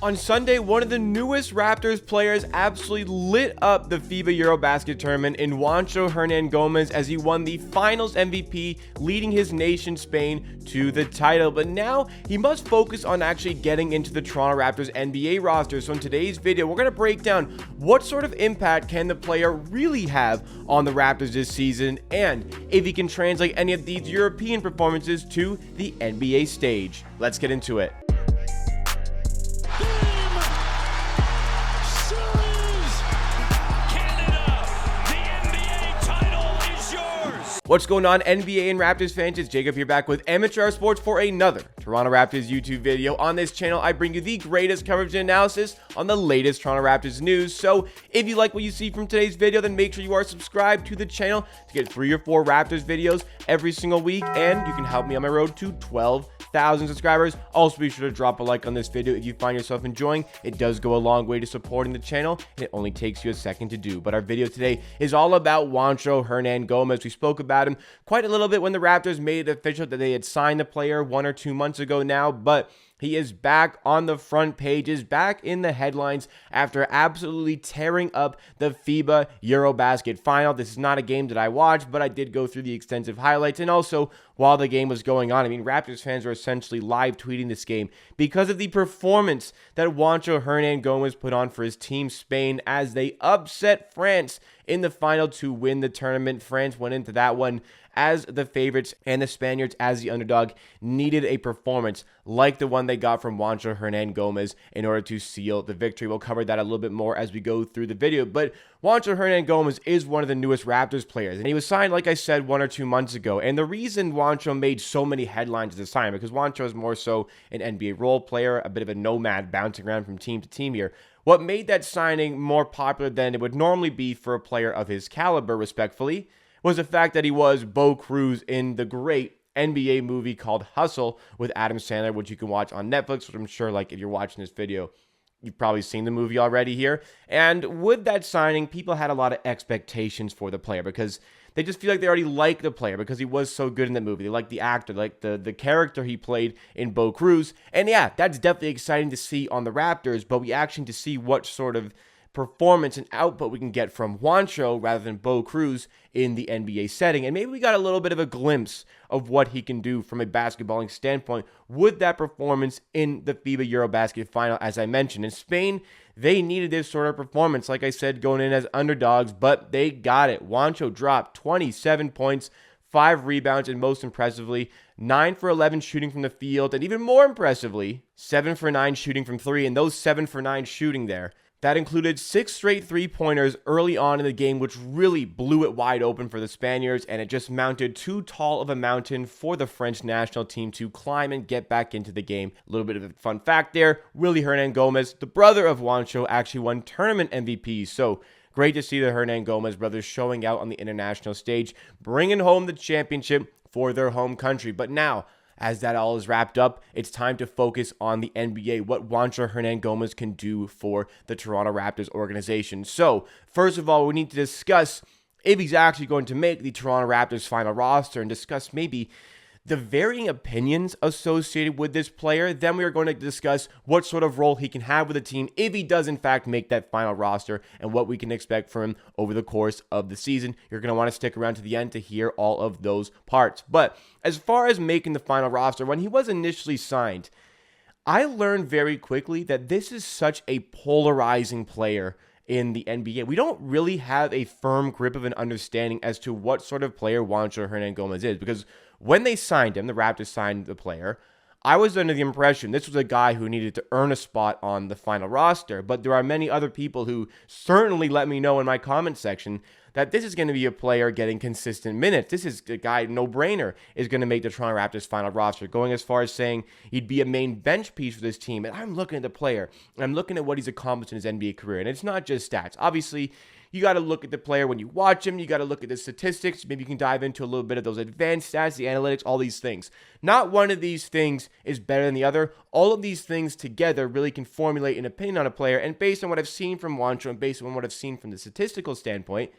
On Sunday, one of the newest Raptors players absolutely lit up the FIBA EuroBasket tournament in Juancho Hernangomez as he won the Finals MVP, leading his nation Spain to the title. But now he must focus on actually getting into the Toronto Raptors NBA roster. So in today's video, we're going to break down what sort of impact can the player really have on the Raptors this season, and if he can translate any of these European performances to the NBA stage. Let's get into it. What's going on, NBA and Raptors fans? It's Jacob here back with Amateur Sports for another Toronto Raptors YouTube video. On this channel, I bring you the greatest coverage and analysis on the latest Toronto Raptors news. So if you like what you see from today's video, then make sure you are subscribed to the channel to get 3 or 4 Raptors videos every single week, and you can help me on my road to 12,000 subscribers. Also, be sure to drop a like on this video if you find yourself enjoying. It does go a long way to supporting the channel, and it only takes you a second to do. But our video today is all about Juancho Hernangomez. We spoke about him quite a little bit when the Raptors made it official that they had signed the player 1 or 2 months ago now, but he is back on the front pages, back in the headlines after absolutely tearing up the FIBA EuroBasket final. This is not a game that I watched, but I did go through the extensive highlights. And also, while the game was going on, Raptors fans were essentially live tweeting this game because of the performance that Juancho Hernangomez put on for his team Spain as they upset France in the final to win the tournament. France went into that one as the favorites, and the Spaniards, as the underdog, needed a performance like the one they got from Juancho Hernangomez in order to seal the victory. We'll cover that a little bit more as we go through the video, but Juancho Hernangomez is one of the newest Raptors players, and he was signed, like I said, 1 or 2 months ago. And the reason Juancho made so many headlines at the time, because Juancho is more so an NBA role player, a bit of a nomad bouncing around from team to team here. What made that signing more popular than it would normally be for a player of his caliber, respectfully, was the fact that he was Bo Cruz in the great NBA movie called Hustle with Adam Sandler, which you can watch on Netflix, which I'm sure, like, if you're watching this video, you've probably seen the movie already here. And with that signing, people had a lot of expectations for the player because they just feel like they already like the player because he was so good in that movie. They like the actor, like the character he played in Bo Cruz. And yeah, that's definitely exciting to see on the Raptors, but we actually need to see what sort of performance and output we can get from Juancho rather than Bo Cruz in the NBA setting. And maybe we got a little bit of a glimpse of what he can do from a basketballing standpoint with that performance in the FIBA EuroBasket final. As I mentioned, in Spain, they needed this sort of performance, like I said, going in as underdogs, but they got it. Juancho dropped 27 points, 5 rebounds, and most impressively, 9 for 11 shooting from the field, and even more impressively, 7 for 9 shooting from 3. And those 7 for 9 shooting there, that included 6 straight three-pointers early on in the game, which really blew it wide open for the Spaniards, and it just mounted too tall of a mountain for the French national team to climb and get back into the game. A little bit of a fun fact there, Willie Hernangomez, the brother of Juancho, actually won tournament MVP, so great to see the Hernangomez brothers showing out on the international stage, bringing home the championship for their home country. But now, as that all is wrapped up, it's time to focus on the NBA, what Juancho Hernangomez can do for the Toronto Raptors organization. So, first of all, we need to discuss if he's actually going to make the Toronto Raptors final roster and discuss maybe the varying opinions associated with this player. Then we are going to discuss what sort of role he can have with the team if he does in fact make that final roster and what we can expect from him over the course of the season. You're going to want to stick around to the end to hear all of those parts. But as far as making the final roster, when he was initially signed, I learned very quickly that this is such a polarizing player in the NBA. We don't really have a firm grip of an understanding as to what sort of player Juancho Hernangomez is, because when they signed him, the Raptors signed the player, I was under the impression this was a guy who needed to earn a spot on the final roster, but there are many other people who certainly let me know in my comment section that this is going to be a player getting consistent minutes. This is a guy, no-brainer, is going to make the Toronto Raptors final roster, going as far as saying he'd be a main bench piece for this team. And I'm looking at the player, and I'm looking at what he's accomplished in his NBA career, and it's not just stats. Obviously, you got to look at the player when you watch him. You got to look at the statistics. Maybe you can dive into a little bit of those advanced stats, the analytics, all these things. Not one of these things is better than the other. All of these things together really can formulate an opinion on a player. And based on what I've seen from Juancho and based on what I've seen from the statistical standpoint,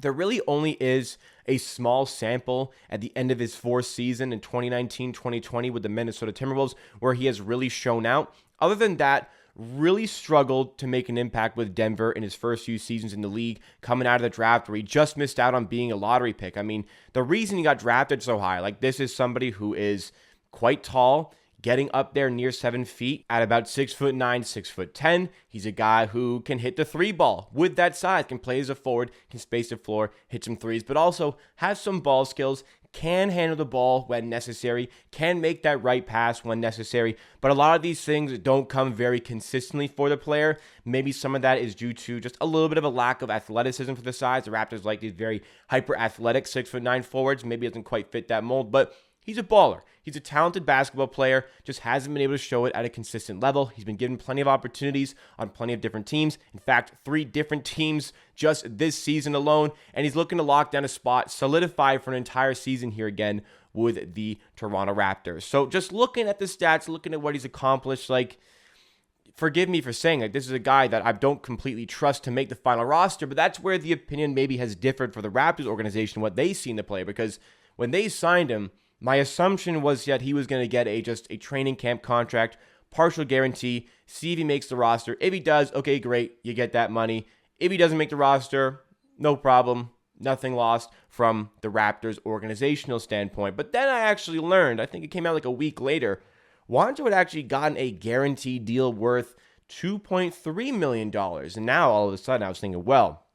there really only is a small sample at the end of his fourth season in 2019-2020 with the Minnesota Timberwolves where he has really shown out. Other than that, really struggled to make an impact with Denver in his first few seasons in the league, coming out of the draft where he just missed out on being a lottery pick. I mean, the reason he got drafted so high, like this is somebody who is quite tall, getting up there near 7 feet at about 6'9", 6'10". He's a guy who can hit the three ball with that size, can play as a forward, can space the floor, hit some threes, but also has some ball skills, can handle the ball when necessary, can make that right pass when necessary. But a lot of these things don't come very consistently for the player. Maybe some of that is due to just a little bit of a lack of athleticism for the size. The Raptors like these very hyper athletic 6'9" forwards. Maybe it doesn't quite fit that mold, but he's a baller. He's a talented basketball player, just hasn't been able to show it at a consistent level. He's been given plenty of opportunities on plenty of different teams. In fact, 3 different teams just this season alone, and he's looking to lock down a spot, solidify for an entire season here again with the Toronto Raptors. So just looking at the stats, looking at what he's accomplished, like, forgive me for saying this is a guy that I don't completely trust to make the final roster, but that's where the opinion maybe has differed for the Raptors organization, what they see in the player, because when they signed him, my assumption was that he was going to get just a training camp contract, partial guarantee, see if he makes the roster. If he does, okay, great, you get that money. If he doesn't make the roster, no problem, nothing lost from the Raptors organizational standpoint. But then I actually learned, I think it came out like a week later, Juancho had actually gotten a guaranteed deal worth $2.3 million. And now all of a sudden I was thinking, well,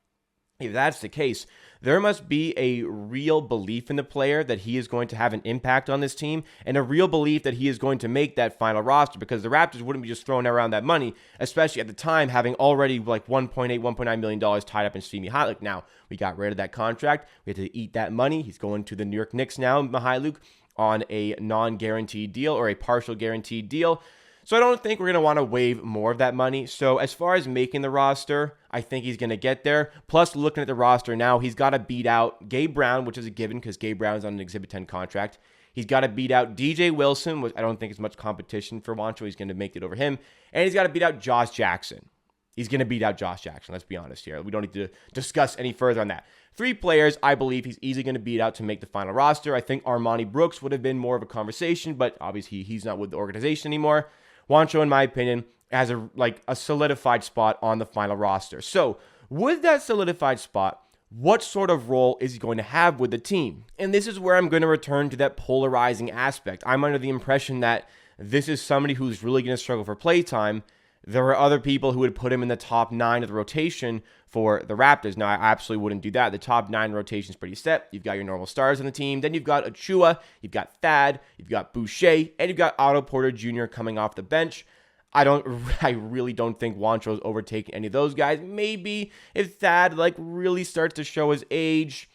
if that's the case, there must be a real belief in the player that he is going to have an impact on this team and a real belief that he is going to make that final roster, because the Raptors wouldn't be just throwing around that money, especially at the time having already like $1.9 million tied up in Svi Mykhailiuk. Now, we got rid of that contract. We had to eat that money. He's going to the New York Knicks now, Mykhailiuk, on a non-guaranteed deal or a partial guaranteed deal. So I don't think we're going to want to waive more of that money. So as far as making the roster, I think he's going to get there. Plus, looking at the roster now, he's got to beat out Gabe Brown, which is a given because Gabe Brown is on an Exhibit 10 contract. He's got to beat out DJ Wilson, which I don't think is much competition for Juancho. He's going to make it over him. And he's got to beat out Josh Jackson. He's going to beat out Josh Jackson. Let's be honest here. We don't need to discuss any further on that. 3 players I believe he's easily going to beat out to make the final roster. I think Armani Brooks would have been more of a conversation, but obviously he's not with the organization anymore. Juancho, in my opinion, has a solidified spot on the final roster. So, with that solidified spot, what sort of role is he going to have with the team? And this is where I'm going to return to that polarizing aspect. I'm under the impression that this is somebody who's really going to struggle for playtime. There are other people who would put him in the top 9 of the rotation for the Raptors. Now, I absolutely wouldn't do that. The top 9 rotation is pretty set. You've got your normal stars on the team. Then you've got Achua, you've got Thad, you've got Boucher, and you've got Otto Porter Jr. coming off the bench. I really don't think Juancho's overtaking any of those guys. Maybe if Thad really starts to show his age,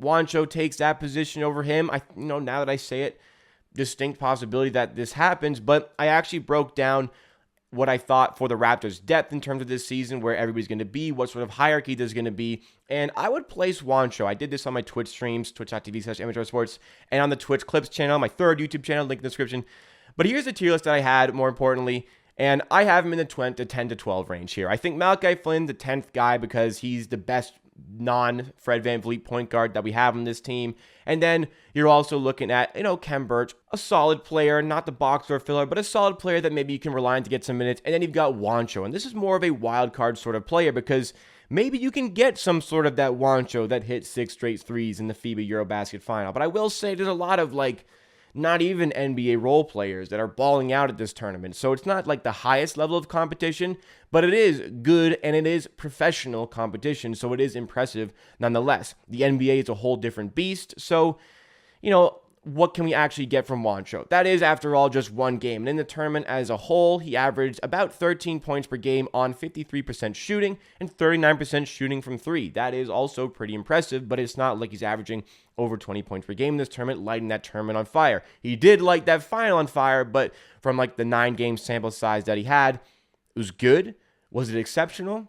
Juancho takes that position over him. Now that I say it, distinct possibility that this happens. But I actually broke down what I thought for the Raptors' depth in terms of this season, where everybody's going to be, what sort of hierarchy there's going to be. And I would place Juancho. I did this on my Twitch streams, twitch.tv/amateursports, and on the Twitch Clips channel, my 3rd YouTube channel, link in the description. But here's the tier list that I had, more importantly, and I have him in the 10 to 12 range here. I think Malachi Flynn, the 10th guy, because he's the best non-Fred VanVleet point guard that we have on this team. And then you're also looking at, Khem Birch, a solid player, not the box or filler, but a solid player that maybe you can rely on to get some minutes. And then you've got Juancho. And this is more of a wild card sort of player because maybe you can get some sort of that Juancho that hit 6 straight threes in the FIBA EuroBasket final. But I will say there's a lot of not even NBA role players that are balling out at this tournament. So it's not the highest level of competition, but it is good and it is professional competition. So it is impressive nonetheless. The NBA is a whole different beast. So, what can we actually get from Juancho? That is, after all, just one game. And in the tournament as a whole, he averaged about 13 points per game on 53% shooting and 39% shooting from 3. That is also pretty impressive, but it's not like he's averaging over 20 points per game in this tournament, lighting that tournament on fire. He did light that final on fire, but from the 9-game sample size that he had, it was good. Was it exceptional?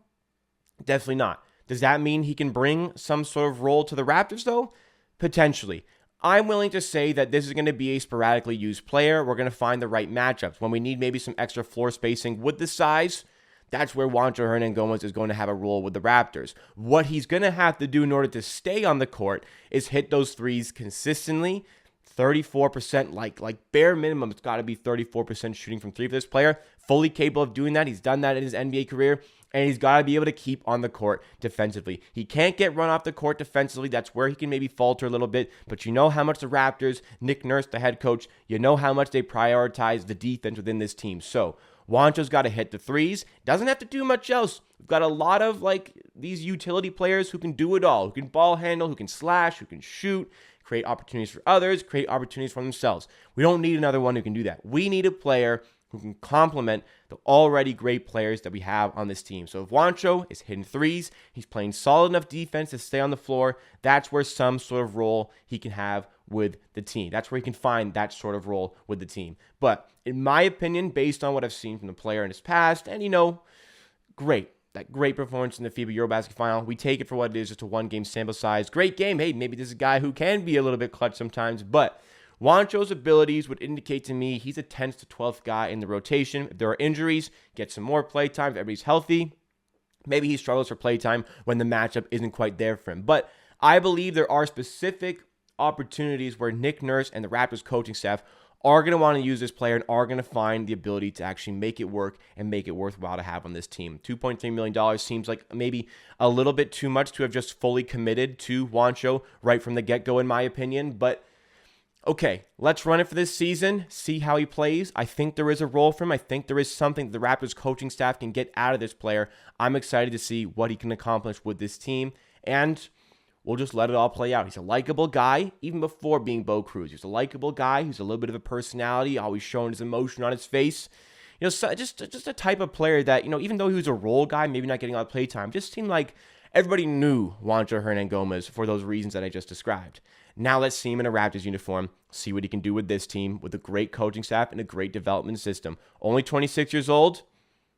Definitely not. Does that mean he can bring some sort of role to the Raptors, though? Potentially. I'm willing to say that this is going to be a sporadically used player. We're going to find the right matchups. When we need maybe some extra floor spacing with the size, that's where Juancho Hernangomez is going to have a role with the Raptors. What he's going to have to do in order to stay on the court is hit those threes consistently, 34%, like bare minimum, it's got to be 34% shooting from three for this player. Fully capable of doing that. He's done that in his NBA career, and he's got to be able to keep on the court defensively. He can't get run off the court defensively. That's where he can maybe falter a little bit, but you know how much the Raptors, Nick Nurse, the head coach, you know how much they prioritize the defense within this team. So Juancho's got to hit the threes. Doesn't have to do much else. We've got a lot of these utility players who can do it all, who can ball handle, who can slash, who can shoot, create opportunities for others, create opportunities for themselves. We don't need another one who can do that. We need a player who can complement the already great players that we have on this team. So if Juancho is hitting threes, he's playing solid enough defense to stay on the floor, that's where some sort of role he can have with the team. That's where he can find that sort of role with the team. But in my opinion, based on what I've seen from the player in his past, and that great performance in the FIBA EuroBasket final. We take it for what it is, just a one-game sample size. Great game. Hey, maybe this is a guy who can be a little bit clutch sometimes, but Juancho's abilities would indicate to me he's a 10th to 12th guy in the rotation. If there are injuries, get some more play time. If everybody's healthy, maybe he struggles for play time when the matchup isn't quite there for him. But I believe there are specific opportunities where Nick Nurse and the Raptors coaching staff are going to want to use this player and are going to find the ability to actually make it work and make it worthwhile to have on this team. $2.3 million seems like maybe a little bit too much to have just fully committed to Juancho right from the get-go, in my opinion. But okay, let's run it for this season, see how he plays. I think there is a role for him. I think there is something that the Raptors coaching staff can get out of this player. I'm excited to see what he can accomplish with this team, and we'll just let it all play out. He's a likable guy, even before being Bo Cruz. He's a likable guy who's a little bit of a personality, always showing his emotion on his face. So just a type of player that, even though he was a role guy, maybe not getting a lot of play time, just seemed like everybody knew Juancho Hernangomez for those reasons that I just described. Now let's see him in a Raptors uniform, see what he can do with this team, with a great coaching staff and a great development system. Only 26 years old.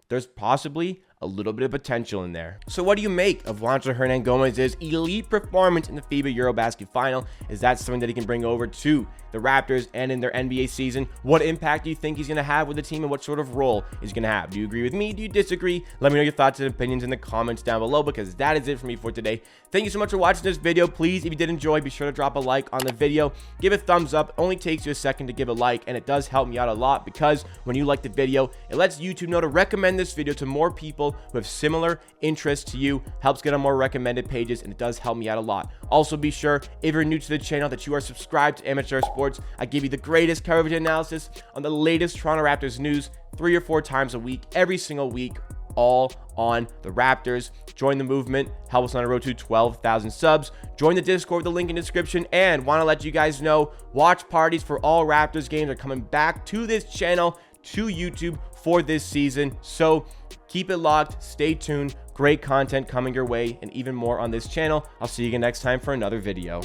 There's possibly a little bit of potential in there. So what do you make of Juancho Hernangomez's elite performance in the FIBA EuroBasket final? Is that something that he can bring over to the Raptors and in their NBA season? What impact do you think he's going to have with the team, and what sort of role he's going to have? Do you agree with me? Do you disagree? Let me know your thoughts and opinions in the comments down below, because that is it for me for today. Thank you so much for watching this video. Please, if you did enjoy, be sure to drop a like on the video. Give a thumbs up. It only takes you a second to give a like, and it does help me out a lot, because when you like the video, it lets YouTube know to recommend this video to more people who have similar interests to you, helps get on more recommended pages, and it does help me out a lot. Also, be sure, if you're new to the channel, that you are subscribed to Amateur Sports. I give you the greatest coverage and analysis on the latest Toronto Raptors news 3 or 4 times a week, every single week, all on the Raptors. Join the movement, help us on the road to 12,000 subs. Join the Discord, the link in the description, and want to let you guys know, watch parties for all Raptors games are coming back to this channel, to YouTube for this season. So keep it locked, stay tuned, great content coming your way, and even more on this channel. I'll see you again next time for another video.